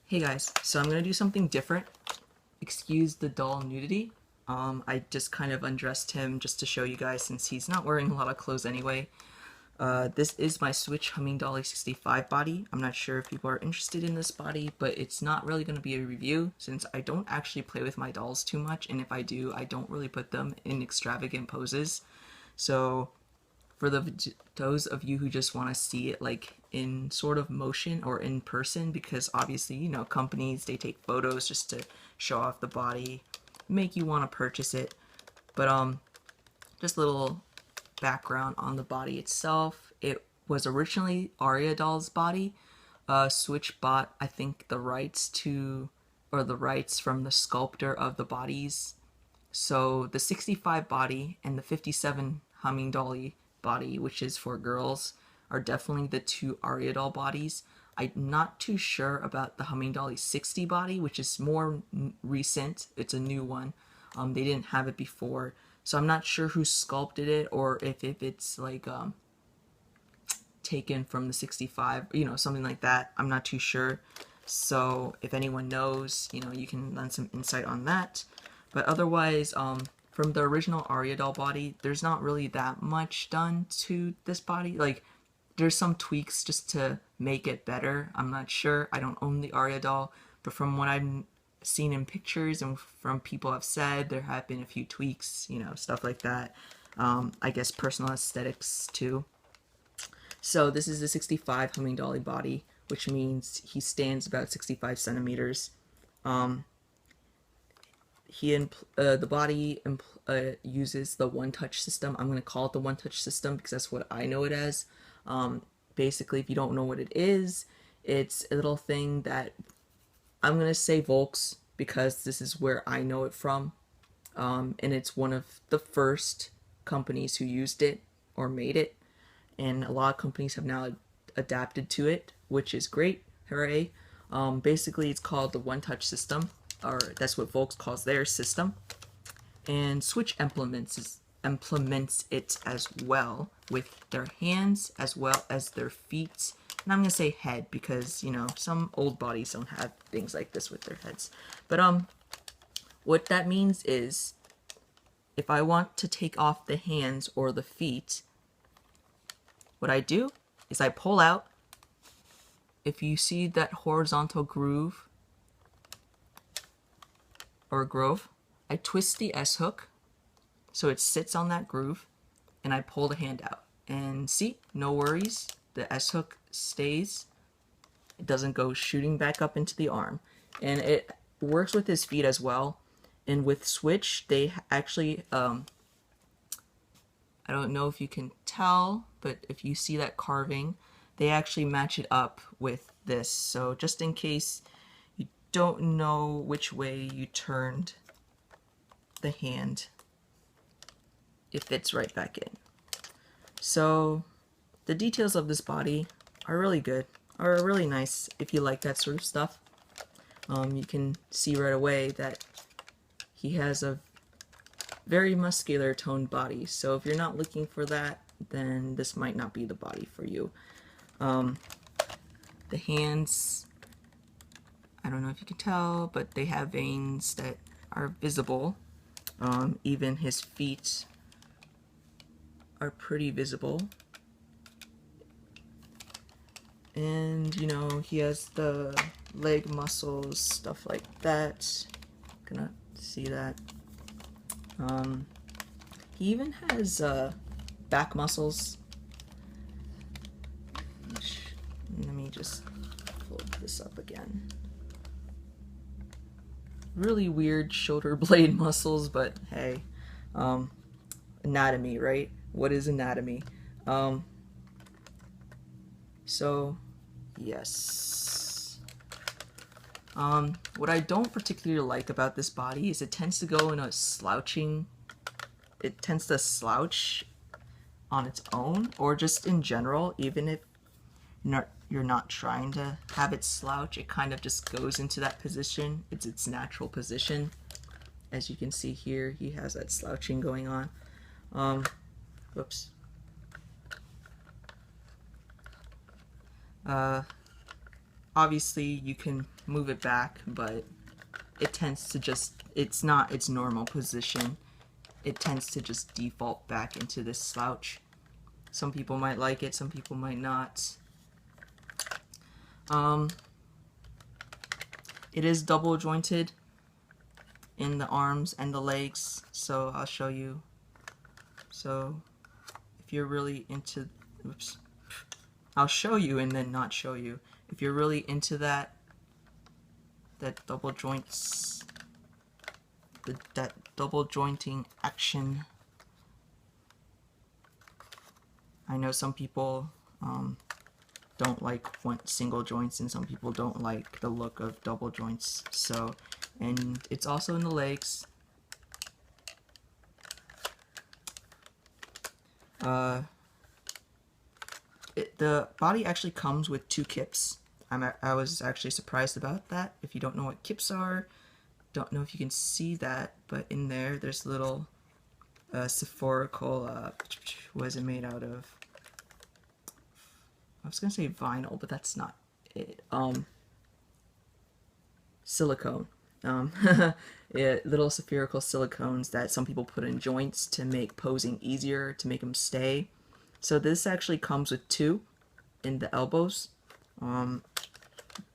Hey guys, so I'm gonna do something different. Excuse the dull nudity. I just kind of undressed him just to show you guys since he's not wearing a lot of clothes anyway. This is my Switch Humming Dolly 65 body. I'm not sure if people are interested in this body, but it's not really going to be a review since I don't actually play with my dolls too much, and if I do, I don't really put them in extravagant poses. So for those of you who just want to see it like in sort of motion or in person, because obviously companies, they take photos just to show off the body, make you want to purchase it. But just a little background on the body itself. It was originally Aria doll's body. Switch bought, I think, the rights to, or the rights from the sculptor of the bodies. So the 65 body and the 57 Humming Dolly body, which is for girls, are definitely the two Aria doll bodies. I'm not too sure about the Humming Dolly 60 body, which is more recent. It's a new one. They didn't have it before, so I'm not sure who sculpted it or if it's like taken from the 65, something like that. I'm not too sure. So if anyone knows, you can lend some insight on that. But otherwise, from the original Aria doll body, there's not really that much done to this body. Like, there's some tweaks just to make it better. I'm not sure. I don't own the Aria doll, but from what I've seen in pictures and from people have said, there have been a few tweaks, stuff like that. I guess personal aesthetics too. So this is the 65 Humming Dolly body, which means he stands about 65 centimeters. The body uses the one-touch system. I'm going to call it the one-touch system because that's what I know it as. Basically, if you don't know what it is, it's a little thing that I'm going to say Volks because this is where I know it from. And it's one of the first companies who used it or made it. And a lot of companies have now adapted to it, which is great. Hooray. Basically, it's called the one-touch system, or that's what Volks calls their system. And Switch implements it as well with their hands as well as their feet. And I'm gonna say head because some old bodies don't have things like this with their heads. But what that means is if I want to take off the hands or the feet, what I do is I pull out. If you see that horizontal groove or grove, I twist the S hook so it sits on that groove and I pull the hand out. And see, no worries, the S hook stays. It doesn't go shooting back up into the arm. And it works with his feet as well. And with Switch, they actually, I don't know if you can tell, but if you see that carving, they actually match it up with this. So just in case you don't know which way you turned the hand, it fits right back in. So the details of this body are really good, are really nice if you like that sort of stuff. You can see right away that he has a very muscular toned body, so if you're not looking for that, then this might not be the body for you. The hands, I don't know if you can tell, but they have veins that are visible. Even his feet are pretty visible. And he has the leg muscles, stuff like that. Gonna see that. He even has back muscles. Let me just pull this up again. Really weird shoulder blade muscles, but hey, anatomy, right? What is anatomy? So, yes. What I don't particularly like about this body is it tends to go in a slouching, it tends to slouch on its own, or just in general, even if you're not trying to have it slouch, it kind of just goes into that position. It's its natural position. As you can see here, he has that slouching going on. Whoops. obviously you can move it back, but it tends to just, it's not its normal position. It tends to just default back into this slouch. Some people might like it, some people might not. It is double jointed in the arms and the legs, so I'll show you. So if you're really into, oops, I'll show you and then not show you. If you're really into that double joints, that double jointing action. I know some people don't like single joints, and some people don't like the look of double joints. So, and it's also in the legs. The body actually comes with 2 kips. I was actually surprised about that. If you don't know what kips are, don't know if you can see that, but in there's little spherical, what is it made out of? I was gonna say vinyl, but that's not it. Silicone. Yeah, little spherical silicones that some people put in joints to make posing easier, to make them stay. So this actually comes with 2 in the elbows.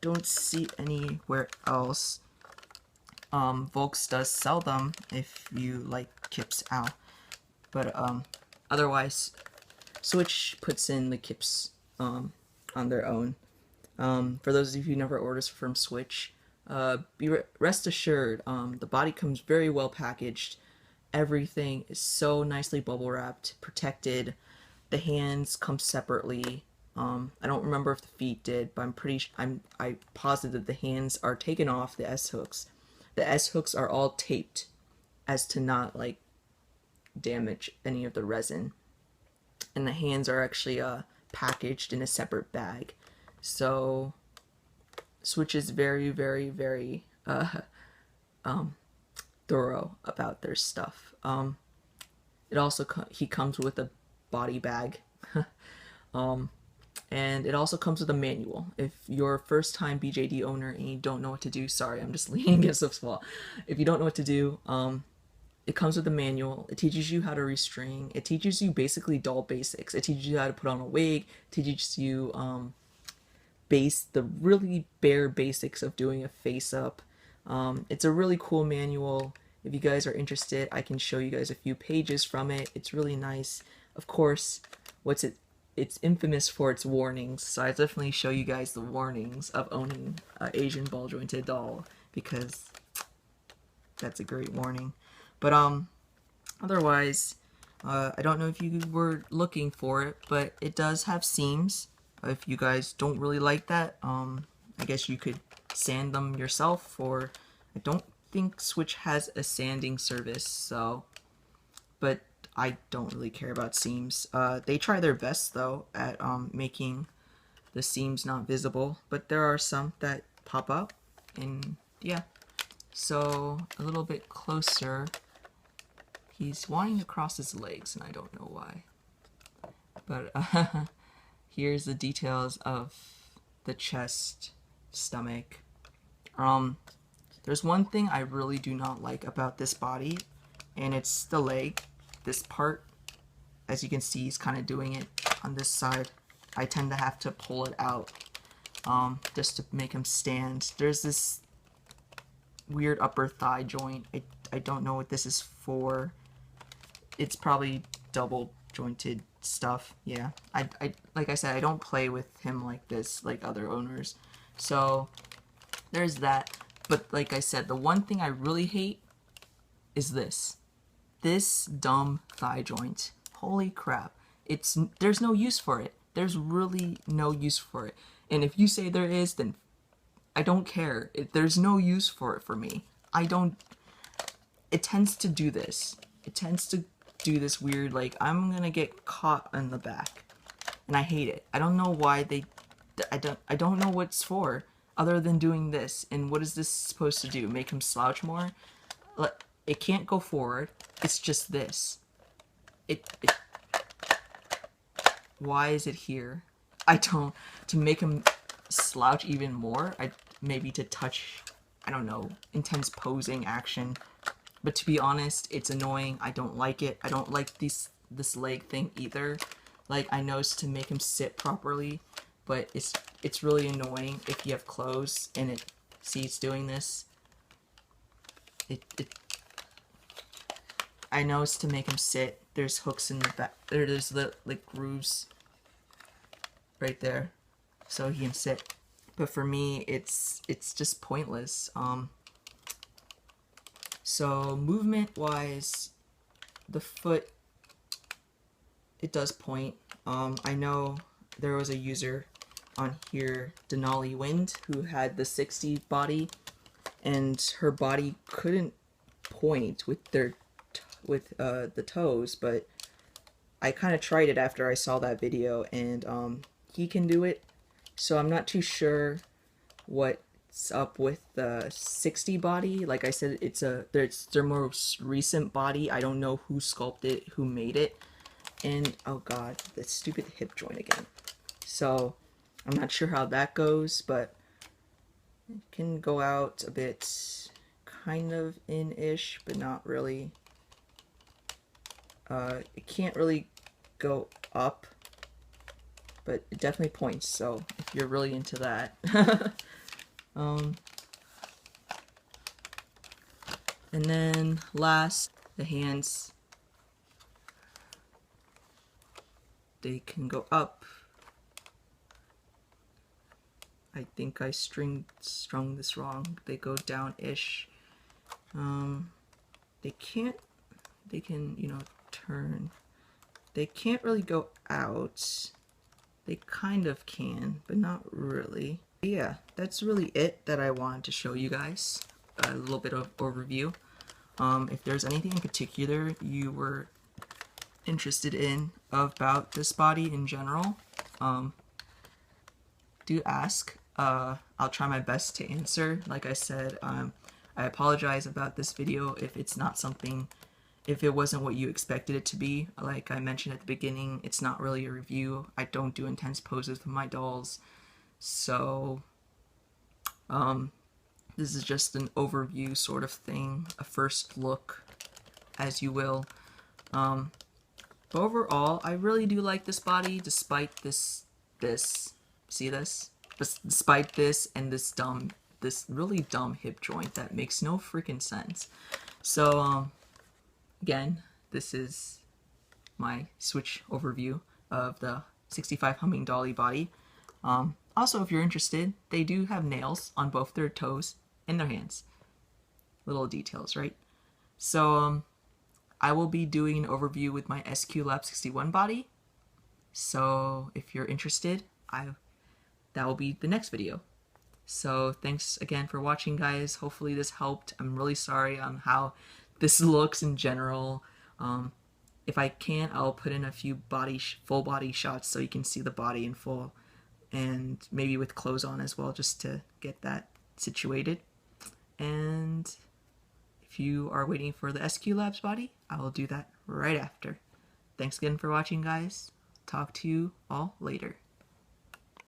Don't see anywhere else. Volks does sell them if you like kips out, but otherwise Switch puts in the kips on their own. For those of you who never orders from Switch, rest assured, the body comes very well packaged. Everything is so nicely bubble wrapped, protected. The hands come separately. I don't remember if the feet did, but I'm positive the hands are taken off the S hooks. The S hooks are all taped as to not like damage any of the resin, and the hands are actually packaged in a separate bag. So Switch is very, very, very thorough about their stuff. It also he comes with a body bag. And it also comes with a manual. If you're a first-time BJD owner and you don't know what to do, sorry, I'm just leaning against the wall. If you don't know what to do, it comes with a manual. It teaches you how to restring. It teaches you basically doll basics. It teaches you how to put on a wig. It teaches you the really bare basics of doing a face-up. It's a really cool manual. If you guys are interested, I can show you guys a few pages from it. It's really nice. Of course, it's infamous for its warnings, so I definitely show you guys the warnings of owning an Asian ball jointed doll, because that's a great warning. But otherwise, I don't know if you were looking for it, but it does have seams. If you guys don't really like that, I guess you could sand them yourself, or I don't think Switch has a sanding service, so, but I don't really care about seams. They try their best though at making the seams not visible, but there are some that pop up, and yeah. So a little bit closer, he's wanting to cross his legs and I don't know why, but here's the details of the chest, stomach. There's one thing I really do not like about this body, and it's the leg. This part, as you can see, he's kind of doing it on this side. I tend to have to pull it out just to make him stand. There's this weird upper thigh joint. I don't know what this is for. It's probably double jointed stuff. Yeah, I like I said, I don't play with him like this like other owners. So there's that. But like I said, the one thing I really hate is this dumb thigh joint. Holy crap. There's no use for it. There's really no use for it. And if you say there is, then I don't care. There's no use for it for me. It tends to do this. It tends to do this weird, like, I'm gonna get caught in the back. And I hate it. I don't know why I don't know what's for, other than doing this. And what is this supposed to do? Make him slouch more? It can't go forward. It's just this. Why is it here? To make him slouch even more, maybe to touch, I don't know, intense posing action. But to be honest, it's annoying. I don't like it. I don't like this leg thing either. Like, I know it's to make him sit properly, but it's really annoying if you have clothes and it's doing this. I know it's to make him sit. There's hooks in the back. There's the like grooves right there, so he can sit. But for me, it's just pointless. So movement-wise, the foot, it does point. I know there was a user on here, Denali Wind, who had the 60 body, and her body couldn't point with the toes, but I kind of tried it after I saw that video, and he can do it. So I'm not too sure what's up with the 60 body. Like I said, it's their most recent body. I don't know who sculpted it, who made it, and oh god, the stupid hip joint again. So I'm not sure how that goes, but it can go out a bit, kind of in-ish, but not really. It can't really go up, but it definitely points, so if you're really into that. And then last, the hands. They can go up. I think I strung this wrong. They go down-ish. They can, you know, turn. They can't really go out. They kind of can, but not really. Yeah, that's really it that I wanted to show you guys. A little bit of overview. If there's anything in particular you were interested in about this body in general, do ask. I'll try my best to answer. Like I said, I apologize about this video if it's not something, if it wasn't what you expected it to be. Like I mentioned at the beginning, it's not really a review. I don't do intense poses with my dolls. So, this is just an overview sort of thing, a first look, as you will. But overall, I really do like this body, despite this, see this? Despite this and this really dumb hip joint that makes no freaking sense. So, again, this is my switch overview of the 65 Humming Dolly body. Also, if you're interested, they do have nails on both their toes and their hands. Little details, right? So, I will be doing an overview with my SQ Lab 61 body. So, if you're interested, that will be the next video. So, thanks again for watching, guys. Hopefully this helped. I'm really sorry on how this looks in general. If I can, I'll put in a few full body shots so you can see the body in full, and maybe with clothes on as well, just to get that situated. And if you are waiting for the SQ Labs body, I will do that right after. Thanks again for watching, guys. Talk to you all later.